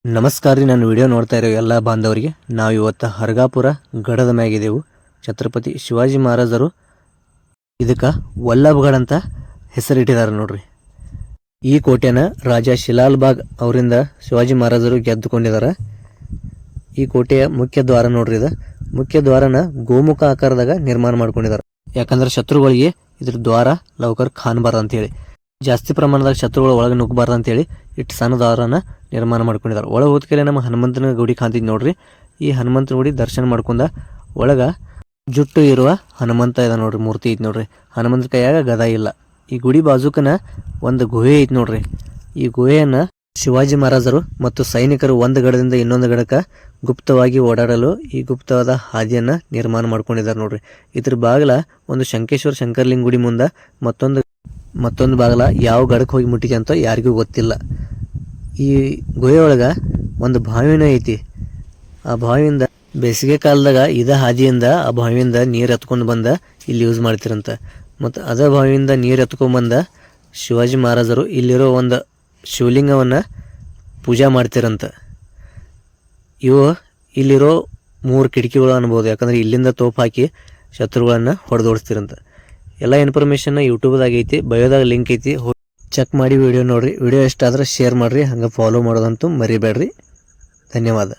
ನಮಸ್ಕಾರ ರೀ. ನನ್ನ ವಿಡಿಯೋ ನೋಡ್ತಾ ಇರೋ ಎಲ್ಲ ಬಾಂಧವರಿಗೆ ನಾವು ಇವತ್ತು ಹರಗಾಪುರ ಗಡದ ಮ್ಯಾಗಿದ್ದೆವು. ಛತ್ರಪತಿ ಶಿವಾಜಿ ಮಹಾರಾಜರು ಇದಕ್ಕೆ ವಲ್ಲಭಗಢ ಅಂತ ಹೆಸರಿಟ್ಟಿದ್ದಾರೆ ನೋಡ್ರಿ. ಈ ಕೋಟೆನ ರಾಜ ಶಿಲಾಲ್ ಬಾಗ್ ಅವರಿಂದ ಶಿವಾಜಿ ಮಹಾರಾಜರು ಗೆದ್ದುಕೊಂಡಿದ್ದಾರೆ. ಈ ಕೋಟೆಯ ಮುಖ್ಯ ದ್ವಾರ ನೋಡ್ರಿ. ಇದು ಮುಖ್ಯ ದ್ವಾರನ ಗೋಮುಖ ಆಕಾರದಾಗ ನಿರ್ಮಾಣ ಮಾಡ್ಕೊಂಡಿದ್ದಾರೆ. ಯಾಕಂದ್ರೆ ಶತ್ರುಗಳಿಗೆ ಇದ್ರ ದ್ವಾರ ಲವಕರ್ ಕಾಣಬಾರ್ದು ಅಂತೇಳಿ, ಜಾಸ್ತಿ ಪ್ರಮಾಣದಾಗ ಶತ್ರುಗಳು ಒಳಗೆ ನುಗ್ಗಬಾರ್ದು ಅಂತೇಳಿ ಇಟ್ಟು ಸಣ್ಣ ದ್ವಾರನ ನಿರ್ಮಾಣ ಮಾಡ್ಕೊಂಡಿದ್ದಾರೆ. ಒಳಗೆ ಹೋದ್ಕೆಲೆ ನಮ್ಮ ಹನುಮಂತನ ಗುಡಿ ಕಾಣ್ತಿದ್ ನೋಡ್ರಿ. ಈ ಹನುಮಂತನ ಗುಡಿ ದರ್ಶನ ಮಾಡ್ಕೊಂಡ ಒಳಗ ಜುಟ್ಟು ಇರುವ ಹನುಮಂತ ಇದೆ ನೋಡ್ರಿ, ಮೂರ್ತಿ ಐತಿ ನೋಡ್ರಿ. ಹನುಮಂತನ ಕೈಯಾಗ ಗದ ಇಲ್ಲ. ಈ ಗುಡಿ ಬಾಜುಕನ ಒಂದು ಗುಹೆ ಐತಿ ನೋಡ್ರಿ. ಈ ಗುಹೆಯನ್ನ ಶಿವಾಜಿ ಮಹಾರಾಜರು ಮತ್ತು ಸೈನಿಕರು ಒಂದು ಗಡದಿಂದ ಇನ್ನೊಂದು ಗಡಕ್ಕೆ ಗುಪ್ತವಾಗಿ ಓಡಾಡಲು ಈ ಗುಪ್ತವಾದ ಹಾದಿಯನ್ನ ನಿರ್ಮಾಣ ಮಾಡ್ಕೊಂಡಿದ್ದಾರೆ ನೋಡ್ರಿ. ಇದ್ರ ಬಾಗಲ ಒಂದು ಶಂಕೇಶ್ವರ ಶಂಕರ್ಲಿಂಗ ಗುಡಿ ಮುಂದೆ ಮತ್ತೊಂದು ಬಾಗಲ ಯಾವ ಗಡಕ್ಕೆ ಹೋಗಿ ಮುಟ್ಟಿಗೆ ಅಂತ ಯಾರಿಗೂ ಗೊತ್ತಿಲ್ಲ. ಈ ಗುಹೆ ಒಳಗ ಒಂದು ಬಾವಿನ ಐತಿ. ಆ ಬಾವಿಯಿಂದ ಬೇಸಿಗೆ ಕಾಲದಾಗ ಹಾದಿಯಿಂದ ಆ ಬಾವಿಯಿಂದ ನೀರು ಎತ್ಕೊಂಡು ಬಂದ ಇಲ್ಲಿ ಯೂಸ್ ಮಾಡ್ತಿರಂತ. ಮತ್ತು ಅದೇ ಬಾವಿಯಿಂದ ನೀರು ಎತ್ಕೊಂಡ್ಬಂದ ಶಿವಾಜಿ ಮಹಾರಾಜರು ಇಲ್ಲಿರೋ ಒಂದು ಶಿವಲಿಂಗವನ್ನು ಪೂಜಾ ಮಾಡ್ತಿರಂತ. ಇಲ್ಲಿರೋ 3 ಕಿಟಕಿಗಳು ಅನ್ಬೋದು. ಯಾಕಂದ್ರೆ ಇಲ್ಲಿಂದ ತೋಪ್ ಹಾಕಿ ಶತ್ರುಗಳನ್ನ ಹೊಡೆದೋಡಿಸ್ತಿರಂತ. ಎಲ್ಲ ಇನ್ಫಾರ್ಮೇಷನ್ ಯೂಟ್ಯೂಬ್ದಾಗ ಐತಿ, ಬಯೋದಾಗ ಲಿಂಕ್ ಐತಿ, ಚೆಕ್ ಮಾಡಿ ವಿಡಿಯೋ ನೋಡ್ರಿ. ವಿಡಿಯೋ ಇಷ್ಟ ಆದ್ರೆ ಶೇರ್ ಮಾಡ್ರಿ, ಹಂಗೆ ಫಾಲೋ ಮಾಡೋದಂತೂ ಮರಿಬೇಡ್ರಿ. ಧನ್ಯವಾದ.